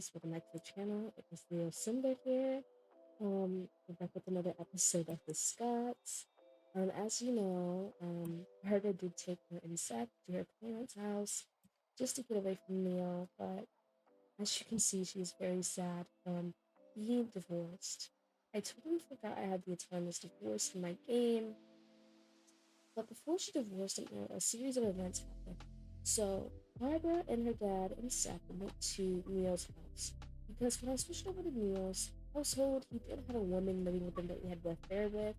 guys, welcome back to the channel. It is Leo Simba here. We're back with another episode of the Scots. As you know, Herta did take her insect to her parents' house just to get away from Neil, but as you can see, she's very sad from being divorced. I totally forgot I had the autonomous divorce in my game, but before she divorced him, a series of events happened. So Barbara and her dad and Seth went to Neil's house because when I switched over to Neil's household, he did have a woman living with him that he had left there with,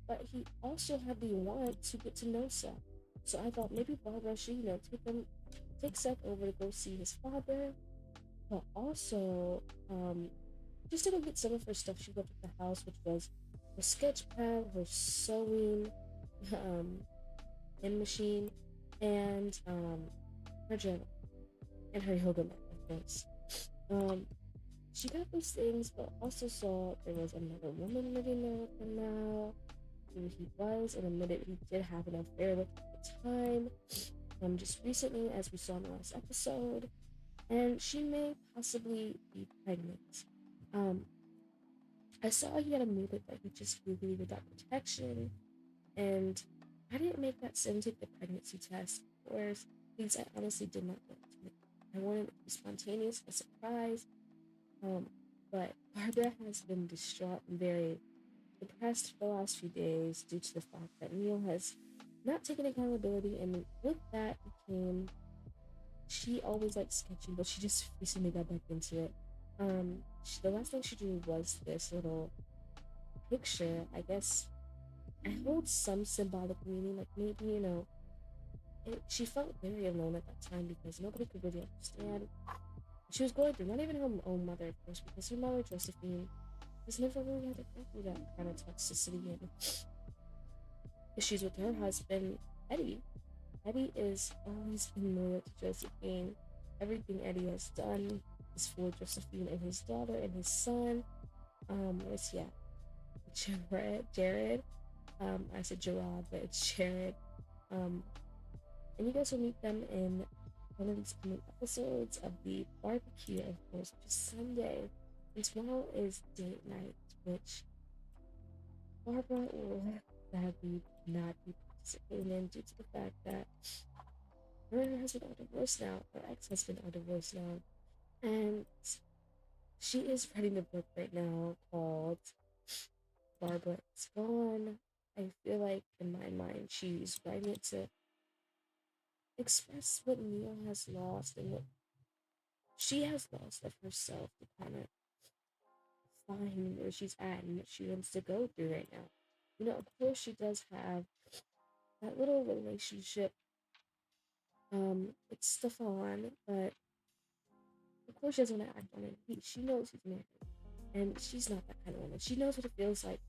but he also had the want to get to know Seth. So I thought maybe Barbara should, take Seth over to go see his father, but also just to go get some of her stuff she left at the house, which was her sketch pad, her sewing, um, in machine, and her journal and her yoga mat, of course. Um, she got those things, but also saw there was another woman living there with him now, who he was, and admitted he did have an affair with at the time. Just recently, as we saw in the last episode, and she may possibly be pregnant. Um, I saw he had a movement that he just Googled without protection, and I didn't make that son take the pregnancy test, of course, because I honestly did not want to. I wanted it to be spontaneous, a surprise. Um, but Barbara has been distraught and very depressed for the last few days due to the fact that Neil has not taken accountability, and with that became she always liked sketching, but she just recently got back into it. The last thing she drew was this little picture. I guess I hold some symbolic meaning, like maybe she felt very alone at that time because nobody could really understand what she was going through. Not even her own mother, of course, because her mother, Josephine, has never really had to go through that kind of toxicity and issues with her husband, Eddie. Eddie is always been loyal to Josephine. Everything Eddie has done is for Josephine and his daughter and his son. Where's he at? Jared. I said Gerard, but it's Jared. Um, and you guys will meet them in one of these coming episodes of the barbecue, of course, which is Sunday. And tomorrow is date night, which Barbara will sadly not be participating in due to the fact that her and her husband are divorced now, her ex-husband are divorced now. And she is writing a book right now called Barbara is Gone. I feel like in my mind she's writing it to express what Neil has lost and what she has lost of herself to kind of find where she's at and what she wants to go through right now. Of course, she does have that little relationship with Stefan, but of course, she doesn't want to act on it. She knows he's married, and she's not that kind of woman. She knows what it feels like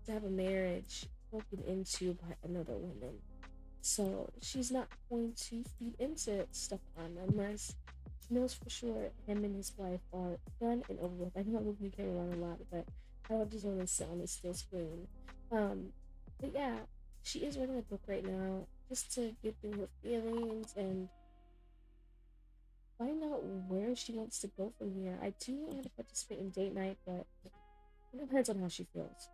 to have a marriage broken into by another woman. So she's not going to feed into Stefan unless she knows for sure him and his wife are done and over with. I know I'm moving the camera around a lot, but I don't just want to sit on a still screen. Um, but yeah, she is writing a book right now just to get through her feelings and find out where she wants to go from here. I do want her to participate in date night, but it depends on how she feels.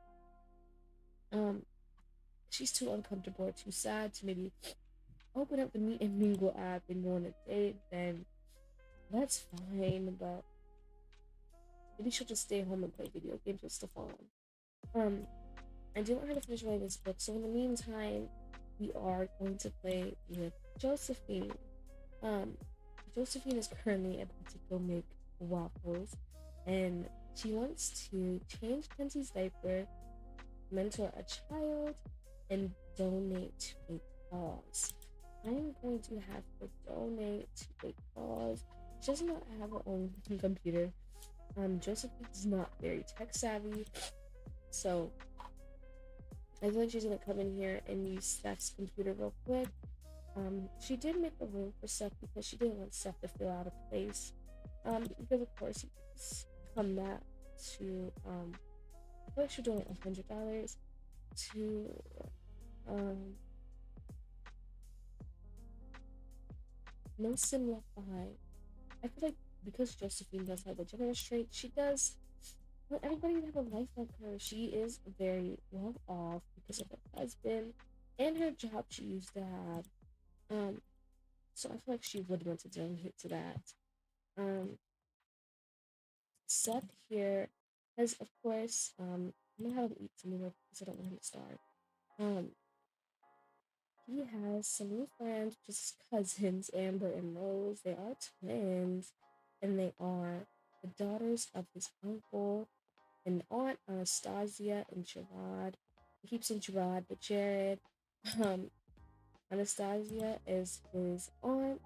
Um, she's too uncomfortable or too sad to maybe open up the Meet and Mingle app and go on a date, then that's fine, but maybe she'll just stay home and play video games with Stefan. Um, I do want her to finish writing this book, so in the meantime, we are going to play with Josephine. Um, Josephine is currently about to go make waffles, and she wants to change Kenzie's diaper, mentor a child, and donate to a cause. I am going to have her donate to a cause. She does not have her own computer. Josephine is not very tech savvy, so I feel like she's gonna come in here and use Steph's computer real quick. She did make a room for Seth because she didn't want Seth to feel out of place. Because of course he's come that to I feel like she's doing $100 to no sim left behind. I feel like because Josephine does have the generous trait, she does want everybody to have a life like her. She is very well off because of her husband and her job she used to have. Um, so I feel like she would want to donate to that. Um, Seth here has, of course, I'm gonna have him eat some more because I don't want him to starve. Um, he has some new friends, which is cousins, Amber and Rose. They are twins, and they are the daughters of his uncle and aunt Anastasia and Gerard. He keeps saying Gerard, but Jared. Um, Anastasia is his aunt.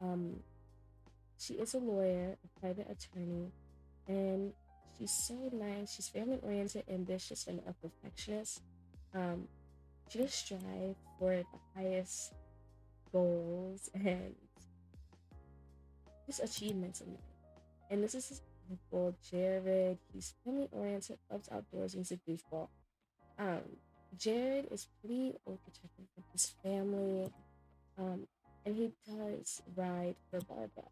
Um, she is a lawyer, a private attorney, and she's so nice. She's family oriented, ambitious, and a perfectionist. Um, she does strive for the highest goals and just achievements in life. And this is his uncle, Jared. He's family oriented, loves outdoors, and he's a goofball. Um, Jared is pretty overprotective of his family, and he does ride for Barbara.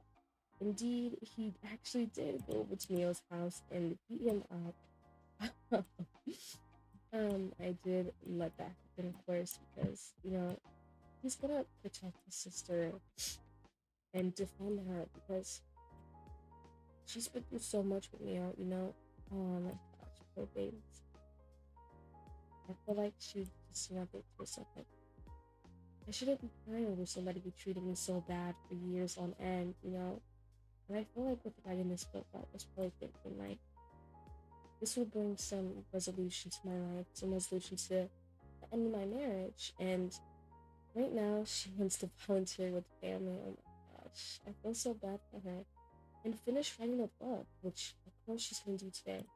Indeed, he actually did go over to Neil's house and beat him up. I did let that happen, of course, because he's gonna protect his sister and defend her because she's been through so much with Neil. Oh my gosh, poor babies. I feel like she just think to herself like, I shouldn't be crying over somebody who treated me so bad for years on end. And I feel like with writing this book, I was probably thinking like, this will bring some resolution to my life, some resolution to the end of my marriage. And right now, she wants to volunteer with family. Oh my gosh, I feel so bad for her. And finish writing a book, which of course she's gonna do today.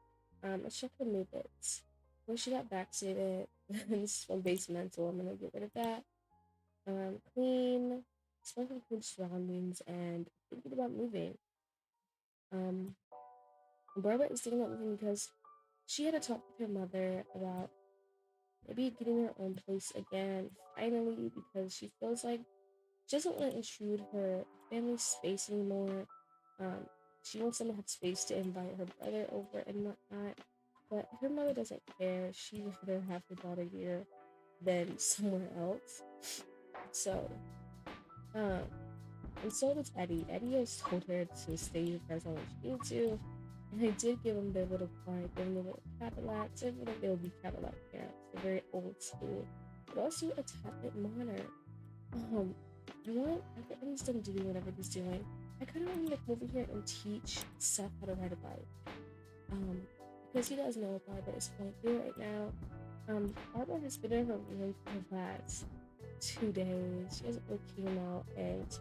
Let's check her new bits. When she got vaccinated, this is from base mental. I'm gonna get rid of that. Clean, smoking clean surroundings, and thinking about moving. Um, Barbara is thinking about moving because she had a talk with her mother about maybe getting her own place again, finally, because she feels like she doesn't want to intrude her family's space anymore. Um, she wants them to have space to invite her brother over and whatnot, but her mother doesn't care. She'd rather have her daughter here than somewhere else. So, um, and so does Eddie. Eddie has told her to stay with her as long as she needs to. And I did give them their little car, give them the little Cadillacs. I feel like they'll be Cadillac parents. They're very old school, but also a tad bit modern. After Eddie's done doing whatever he's doing, I kind of want to like move in here and teach Seth how to ride a bike. Because he does know Barbara is going through right now. Barbara has been in her room for the last 2 days. She hasn't really came out and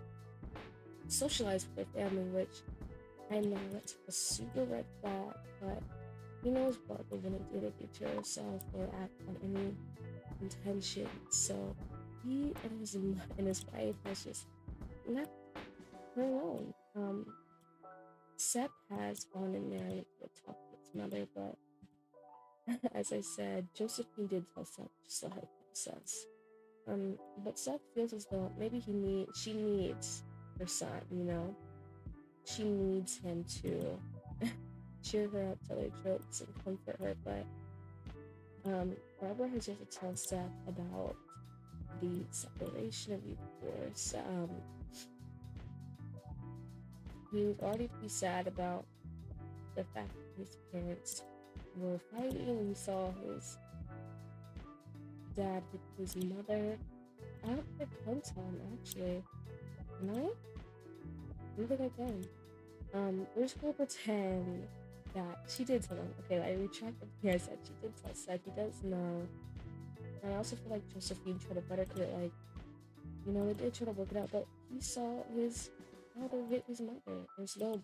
socialized with her family, which I know that's a super red flag, but he knows Barbara wouldn't do anything to herself or act on any intention. So he and his wife has just left her alone. Seth has gone in there and talked to his mother, but as I said, Josephine did tell Seth just let her process. But Seth feels as though maybe she needs her son. She needs him to cheer her up, tell her jokes, and comfort her. But Barbara has yet to tell Seth about the separation of the divorce. He was already pretty sad about the fact that his parents were fighting. He saw his dad with his mother out for Clinton, actually. No? I think I can. We're just gonna pretend that she did tell him. Okay, I retracted here. I said she did tell Seth. He does know. And I also feel like Josephine tried to buttercut it, like, they did try to work it out, but he saw his father hit his mother. There's no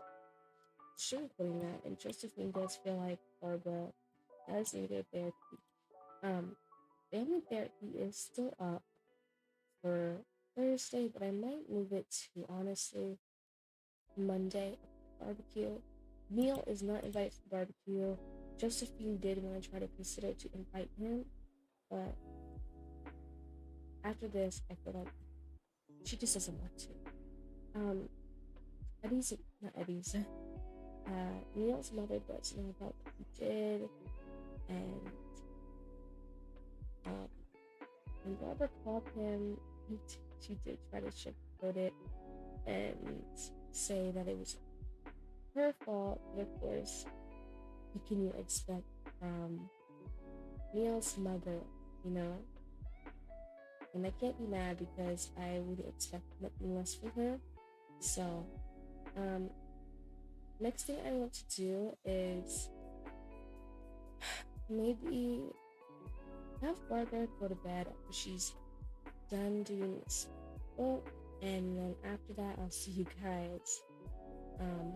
sugarcoating that. And Josephine does feel like Barbara does need a therapy. Family therapy is still up for Thursday, but I might move it to honestly Monday barbecue. Neil is not invited to the barbecue. Josephine did want to try to consider to invite him, but after this, I feel like she just doesn't want to. Eddie's not Eddie's. Neil's mother does know about what he did, and um, when Barbara called him, she did try to sugarcoat it and say that it was her fault. But of course, what can you expect from Neil's mother, you know? And I can't be mad because I would expect nothing less from her. So, um, next thing I want to do is maybe have Barbara go to bed after she's done doing this book, and then after that, I'll see you guys. Um,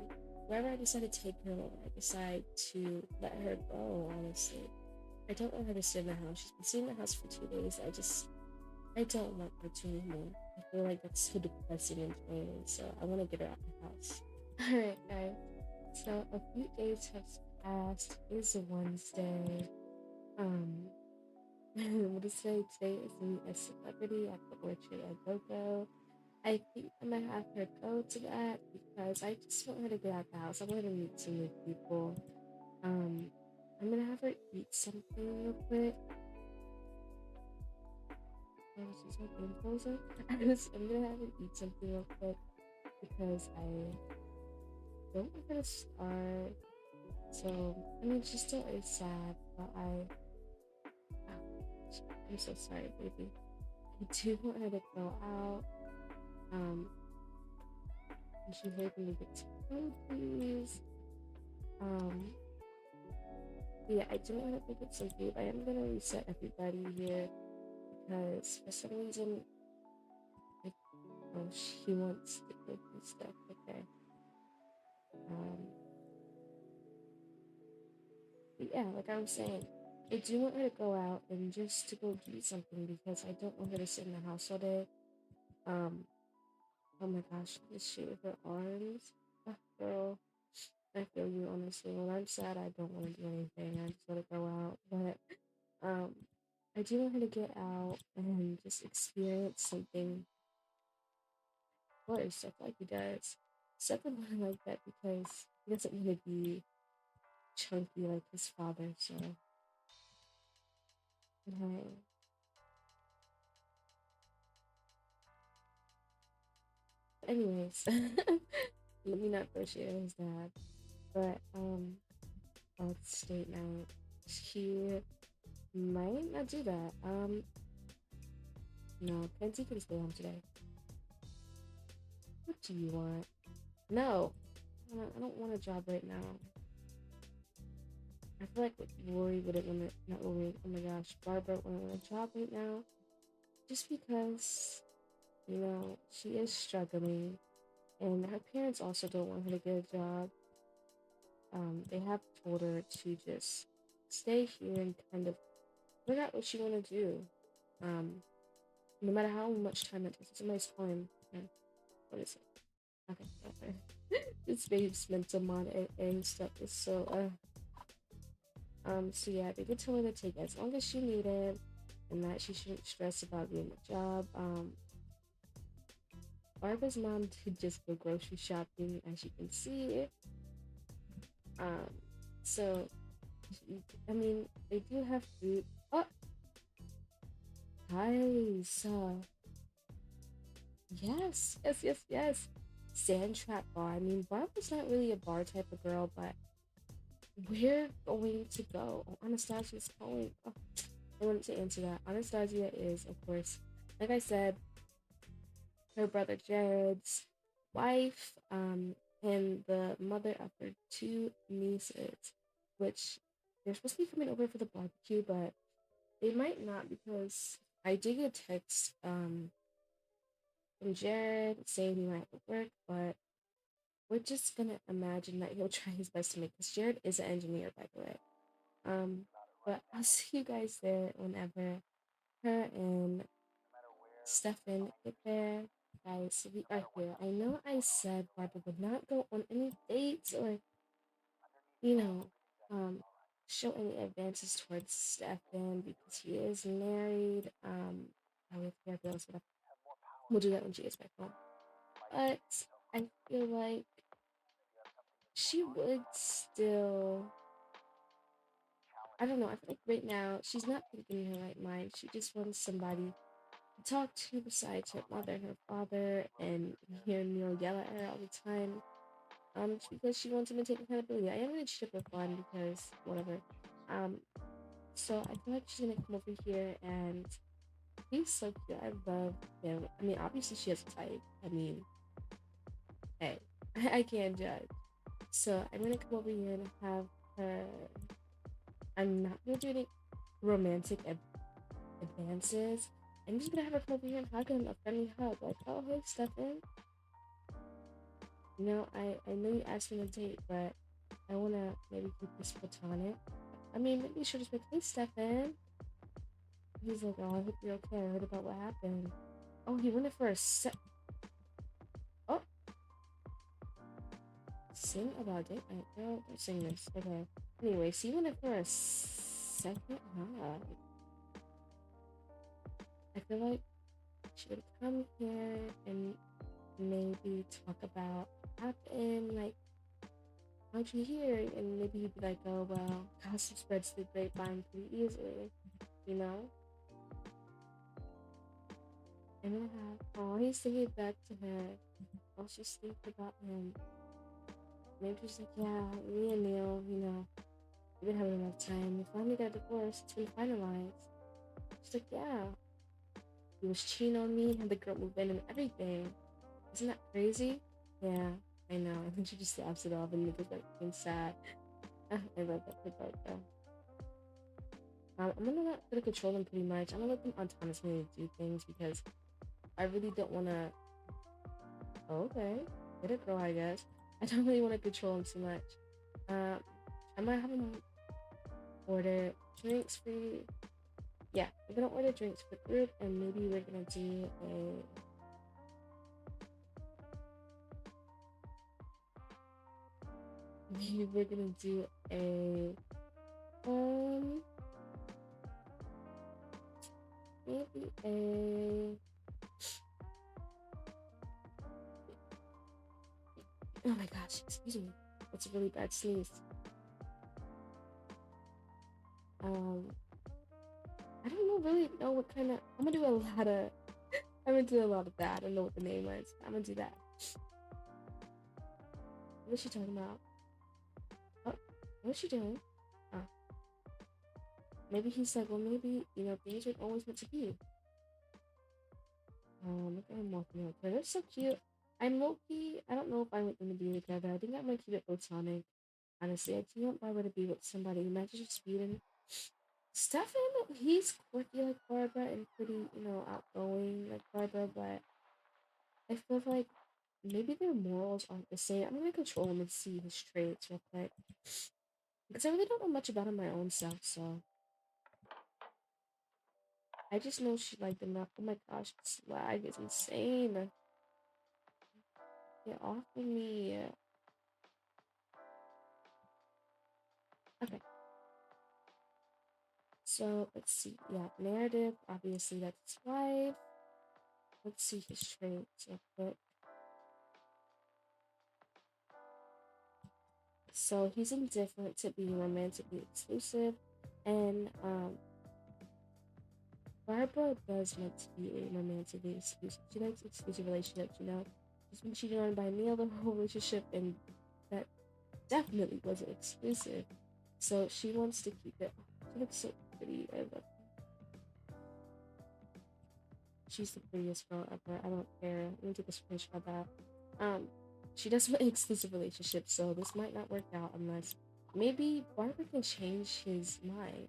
Wherever I decide to take her, I decide to let her go, honestly. I don't want her to sit in the house. She's been sitting in the house for 2 days. I don't want her to anymore. I feel like that's so depressing and draining, so I want to get her out of the house. Alright, guys. So a few days have passed. It's a Wednesday. What is today? Today is me a celebrity at the Orchard at GoGo. I think I'm gonna have her go to that because I just want her to get out the house. I want her to meet some new people. Um, I'm gonna have her eat something real quick. Oh, she's my game closer. I'm gonna have her eat something real quick because I don't want her to starve. So, I mean, she still is sad, but I'm so sorry, baby. I do want her to go out. And she's hoping to get some cookies. Um, yeah, I do want to get some food. I am gonna reset everybody here because for some reason, like, oh, she wants to go do stuff. Okay. Um, but yeah, like I was saying, I do want her to go out and just to go do something because I don't want her to sit in the house all day. Um, oh my gosh, this shit with her arms. Oh, girl, I feel you honestly. When I'm sad, I don't want to do anything. I just want to go out. But um, I do want her to get out and just experience something for stuff like he does. Something like that because he doesn't want to be chunky like his father. So, okay. Anyways, let me not throw shit at his dad. But I'll state now he might not do that. No, Kenzie can stay home today. What do you want? No, I don't want a job right now. I feel like Rory wouldn't want it. Not Rory. Oh my gosh, Barbara wouldn't want a job right now, just because she is struggling, and her parents also don't want her to get a job. They have told her to just stay here and kind of figure out what she want to do. Um, no matter how much time it takes. Somebody's calling. What is it? Okay. This babe's mental mod and stuff is so. So yeah, they did tell her to take it as long as she needed, and that she shouldn't stress about getting a job. Barbara's mom did just go grocery shopping, as you can see. Um, so I mean, they do have food. Oh, guys, yes. Sand trap bar. I mean, Barbara's not really a bar type of girl, but we're going to go. Oh, Anastasia's calling. Oh, I wanted to answer that. Anastasia is, of course, like I said, her brother Jared's wife, and the mother of her two nieces, which they're supposed to be coming over for the barbecue, but they might not because I did get a text from Jared saying he might have to work, but we're just gonna imagine that he'll try his best to make this. Jared is an engineer, by the way. But I'll see you guys there whenever her and Stefan get there. Guys, we are here. I know I said Barbara would not go on any dates or, you know, um, show any advances towards Stefan because he is married. I will care bills, but we'll do that when she gets back home. But I feel like she would still, I don't know, I feel like right now she's not thinking in her right mind. She just wants somebody to talk to besides her mother and her father and hear Neil yell at her all the time. Just because she wants him to take accountability. I am gonna chip her fun because whatever. Um, so I feel like she's gonna come over here and he's so cute. I love him. I mean, obviously she has a type. I mean, hey, I can't judge. So I'm gonna come over here and have her. I'm not gonna do any romantic advances. I'm just gonna have her come over here and hug him, a friendly hug, like, oh hey Stefan. You know, I know you asked me to date, but I wanna maybe keep this platonic. I mean, maybe you should just be like, hey Stefan. He's like, oh, I hope you're okay. I heard about what happened. Oh, he went in for a set. Oh, sing about date night. Girl, don't sing this. Okay. Anyway, so he went in for a second hug. I feel like she would come here and maybe talk about what happened, like, how'd you hear? And maybe he'd be like, oh, well, gossip spreads the grapevine pretty easily, you know? And then oh, he's thinking back to her. I was just thinking about him. Maybe she's like, yeah, me and Neil, you know, we've been having enough time. We finally got divorced. It's been finalized. She's like, yeah, he was cheating on me, had the girl move in and everything. Isn't that crazy? Yeah, I know. And then she just laughs it off and goes back being sad. I love that part though. I'm not gonna control them pretty much. I'm gonna let them autonomously do things because I really don't wanna. Oh, okay, get it, girl. I guess I don't really want to control them too much. I might have them order drinks for you. Yeah, we're gonna order drinks for the group, and maybe we're gonna do a. Maybe we're gonna do a. Maybe a. Oh my gosh, excuse me. That's a really bad sneeze. Um, I don't really know what kind of. I'm gonna do a lot of. I'm gonna do a lot of that. I don't know what the name was. I'm gonna do that. What's she talking about? Oh, what's she doing? Oh, maybe he's like, well, maybe things aren't always meant to be. Look at him walking out there. They're so cute. I'm low-key. I don't know if I want them to be together. I think I'm gonna keep it platonic. Honestly, I think I want to be with somebody. Imagine just being Stefan. He's quirky like Barbara and pretty, outgoing like Barbara, but I feel like maybe their morals aren't the same. I'm gonna control him and see his traits real quick because I really don't know much about him my own self. So I just know she liked him enough. Oh my gosh, the swag is insane. Get off of me. Okay. So let's see. Yeah, narrative. Obviously, that's his wife. Let's see his traits real quick. So he's indifferent to being romantically exclusive, and Barbara does want to be a romantically exclusive. She likes exclusive relationships. She's been cheated on by Neil the whole relationship, and that definitely wasn't exclusive. So she wants to keep it. She looks so pretty. I love her. She's the prettiest girl ever. I don't care. Let me take a screenshot of that. She does want an exclusive relationship, so this might not work out unless maybe Barbara can change his mind.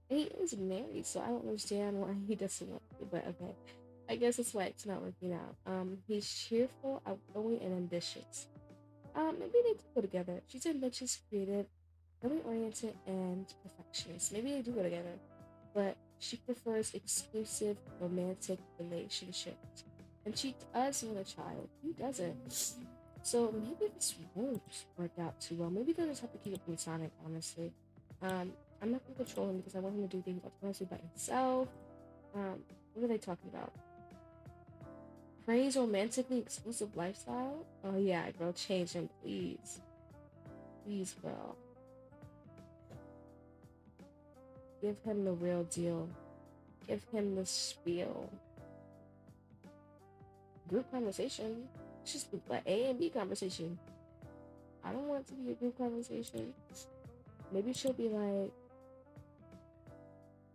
He is married, so I don't understand why he doesn't want to. But okay, I guess that's why it's not working out. He's cheerful, outgoing, and ambitious. Maybe they do go together. She's ambitious, creative, family oriented, and perfectionist. Maybe they do go together, but she prefers exclusive romantic relationships. And she does want a child. Who doesn't? So maybe this won't work out too well. Maybe they'll just have to keep it platonic, honestly. I'm not gonna control him because I want him to do things autonomously by himself. What are they talking about? Praise romantically exclusive lifestyle? Oh yeah, girl, change him, please. Please, girl. Give him the real deal. Give him the spiel. Group conversation. It's just like A and B conversation. I don't want it to be a group conversation. Maybe she'll be like,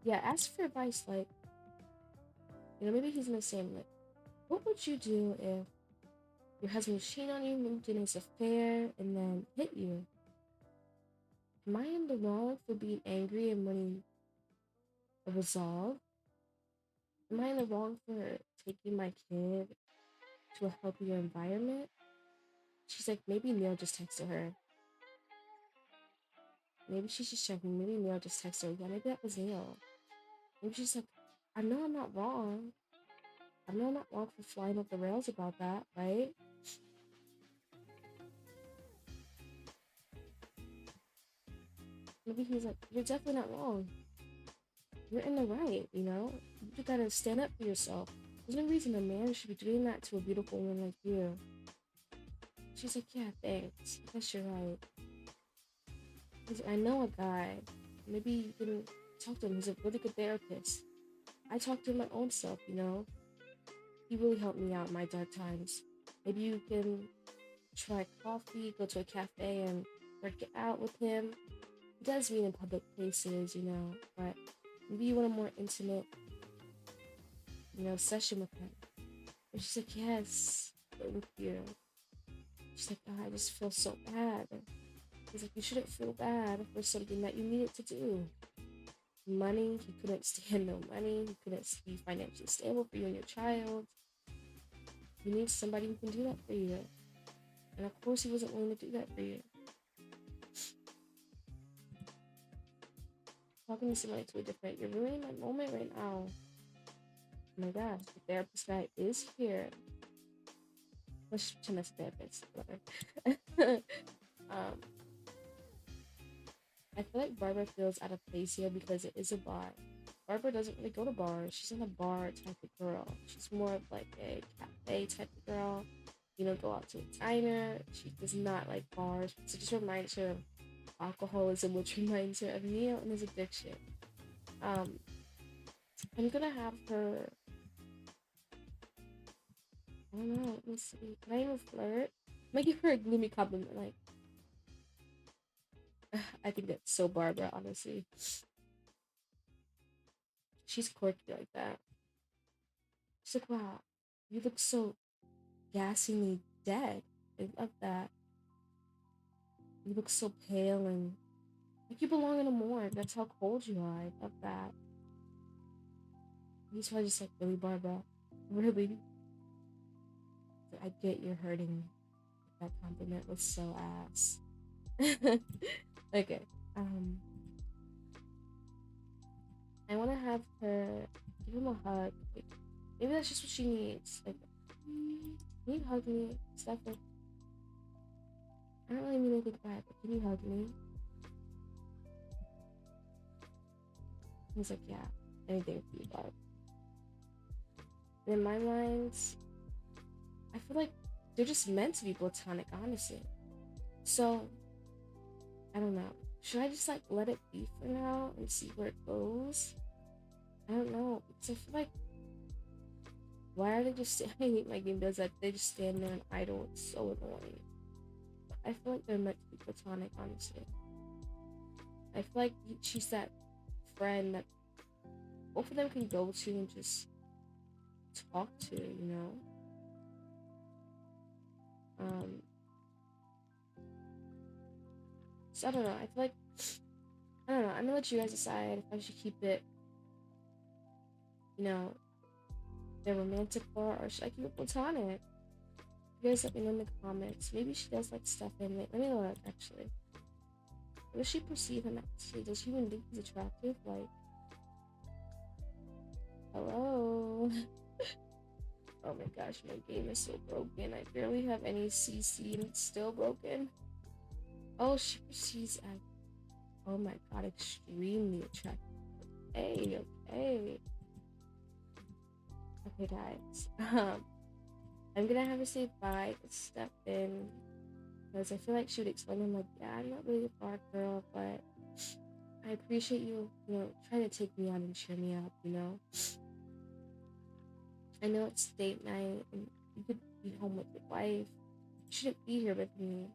yeah, ask for advice. Like, maybe he's gonna say, like, what would you do if your husband was cheating on you, moved in his affair, and then hit you? Am I in the wrong for being angry and wanting a resolve? Am I in the wrong for taking my kid to a healthier environment? She's like, maybe Neil just texted her. Maybe she's just checking. Maybe Neil just texted her. Yeah, maybe that was Neil. Maybe she's like, I know I'm not wrong. I know I'm not wrong for flying off the rails about that, right? Maybe he's like, you're definitely not wrong. You're in the right, You gotta stand up for yourself. There's no reason a man should be doing that to a beautiful woman like you. She's like, yeah, thanks. I guess you're right. He's like, I know a guy. Maybe you can talk to him. He's a really good therapist. I talked to him my own self, He really helped me out in my dark times. Maybe you can try coffee, go to a cafe and work it out with him. He does meet in public places, but maybe you want a more intimate, session with him. And she's like, yes, thank you. She's like, oh, I just feel so bad. He's like, you shouldn't feel bad for something that you needed to do. Money, he couldn't stand no money. He couldn't be financially stable for you and your child. You need somebody who can do that for you. And of course, he wasn't willing to do that for you. Talking to somebody to a different, you're ruining my moment right now. Oh my gosh, the therapist guy is here. Let's pretend that's a therapist. I feel like Barbara feels out of place here because it is a bar. Barbara doesn't really go to bars. She's not a bar type of girl. She's more of like a cafe type of girl. Go out to a diner. She does not like bars. So it just reminds her of alcoholism, which reminds her of Neil and his addiction. I'm gonna have her. I don't know. Let me see. Can I even flirt? I'm gonna give her a gloomy compliment, like. I think that's so Barbara, honestly. She's quirky like that. She's like, wow, you look so gassingly dead. I love that. You look so pale and like you belong in a morgue. That's how cold you are. I love that. He's probably just like, really, Barbara? Really? I get you're hurting. That compliment was so ass. Okay. I want to have her give him a hug. Like, maybe that's just what she needs. Like, can you hug me? Stuff like. I don't really mean anything bad, but can you hug me? He's like, yeah, anything for you, Barb. In my mind, I feel like they're just meant to be platonic, honestly. So, I don't know. Should I just like let it be for now and see where it goes? I don't know. Because I feel like, why are they just I hate my game does that. They just stand there and idle. It's so annoying. But I feel like they're meant to be platonic, honestly. I feel like she's that friend that both of them can go to and just talk to, So I don't know. I feel like I don't know. I'm gonna let you guys decide if I should keep it, the romantic part, or should I keep it platonic? You guys let me know in the comments. Maybe she does like stuff in it. Let me look actually. What does she perceive him actually? Does she even think he's attractive? Like, hello. Oh my gosh, my game is so broken. I barely have any CC and it's still broken. Oh, she perceives as, oh my god, extremely attractive. Okay. Okay, guys. I'm gonna have to say bye to step in. because I feel like she would explain to him like, yeah, I'm not really a bar girl, but I appreciate you, trying to take me out and cheer me up, I know it's date night and you could be home with your wife. You shouldn't be here with me.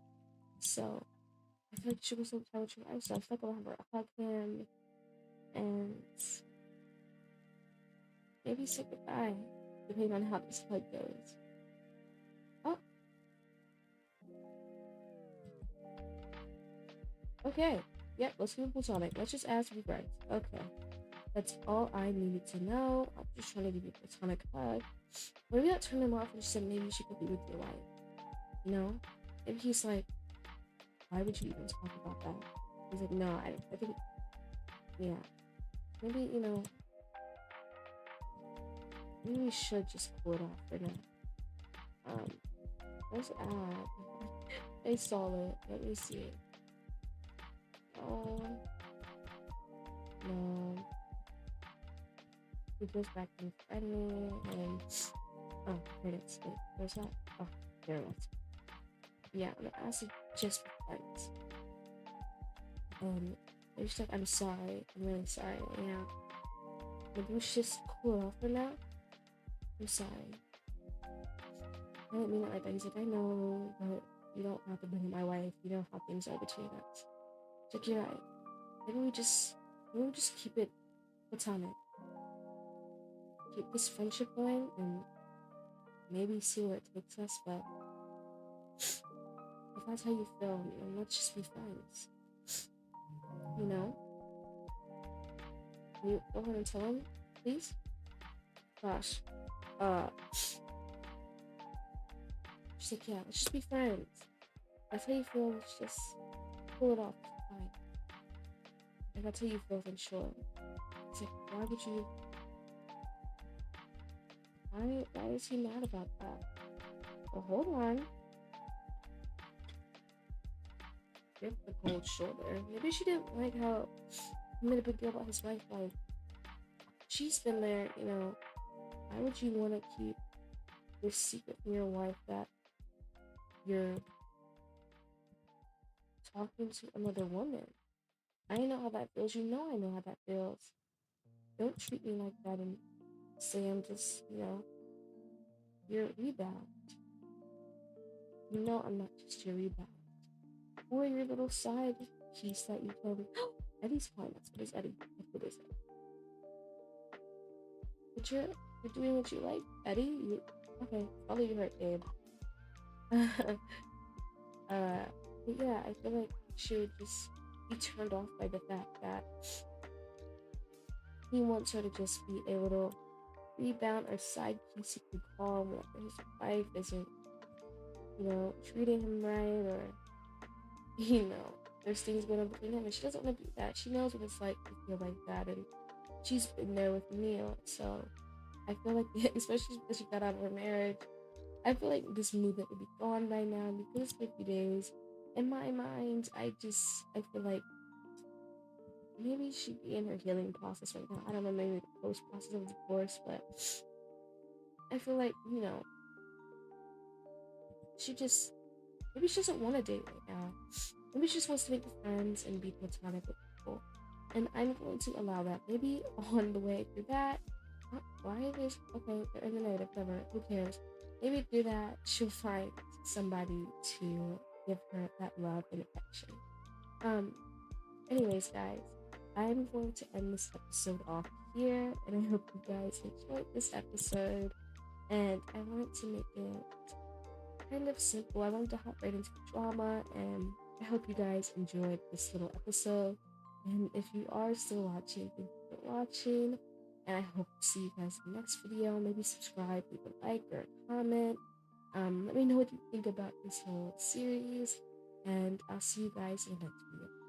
So I feel like she was so tell with your wife, so I feel like I'll have her hug him and maybe say goodbye, depending on how this hug goes. Oh, okay. Yep, let's keep it platonic. Let's just ask to be friends. Okay. That's all I needed to know. I'm just trying to give you a platonic hug. Maybe that turned him off and just said maybe she could be with your wife. You know? Maybe he's like, why would you even talk about that? He's like, no, I think, yeah. Maybe, maybe we should just pull it off for now. Where's the ad? I saw it. Let me see. Oh, no. He goes back and friendly and oh, here it is. Wait, where's that? Oh, there it is. Yeah, I'm gonna ask you just for friends. She's like, I'm sorry. I'm really sorry. Yeah. Maybe we should just cool off for now. I'm sorry. I didn't mean it like that. He's like, I know, but you don't have to blame my wife. You know how things are between us. It's like, you're right. Maybe we just keep it platonic. Keep this friendship going and maybe see where it takes us, but if that's how you feel, let's just be friends. Can you go ahead and tell him, please? Gosh. She's like, yeah, let's just be friends. That's how you feel, let's just pull it off. Fine. If that's how you feel, then sure. It's like, why would you... Why is he mad about that? Well, hold on. Give the cold shoulder. Maybe she didn't like how he made a big deal about his wife. Like, she's been there, Why would you want to keep this secret from your wife that you're talking to another woman? I know how that feels. You know I know how that feels. Don't treat me like that and say I'm just, your rebound. You know I'm not just your rebound. Or your little side piece that you told me. Eddie's fine. That's what is Eddie. That's what is it. But you're doing what you like, Eddie. Okay, follow your heart, babe. But yeah, I feel like she would just be turned off by the fact that he wants her to just be a little rebound or side piece, you could call, whenever his wife isn't, treating him right, or there's things going on between him, and she doesn't want to do that. She knows what it's like to feel like that, and she's been there with Neil, so I feel like, especially because she got out of her marriage, I feel like this movement would be gone by now because it's 50 days. In my mind, I feel like maybe she'd be in her healing process right now. I don't know, maybe the post process of divorce, but I feel like, maybe she doesn't want to date right now. Maybe she just wants to make friends and be platonic with people. And I'm going to allow that. Maybe on the way through that, why is okay, they're in the negative, whatever, who cares? Maybe through that, she'll find somebody to give her that love and affection. Anyways, guys, I'm going to end this episode off here, and I hope you guys enjoyed this episode. And I wanted to make it kind of simple. I wanted to hop right into the drama, and I hope you guys enjoyed this little episode. And if you are still watching, thank you for watching. And I hope to see you guys in the next video. Maybe subscribe, leave a like or a comment. Let me know what you think about this whole series. And I'll see you guys in the next video.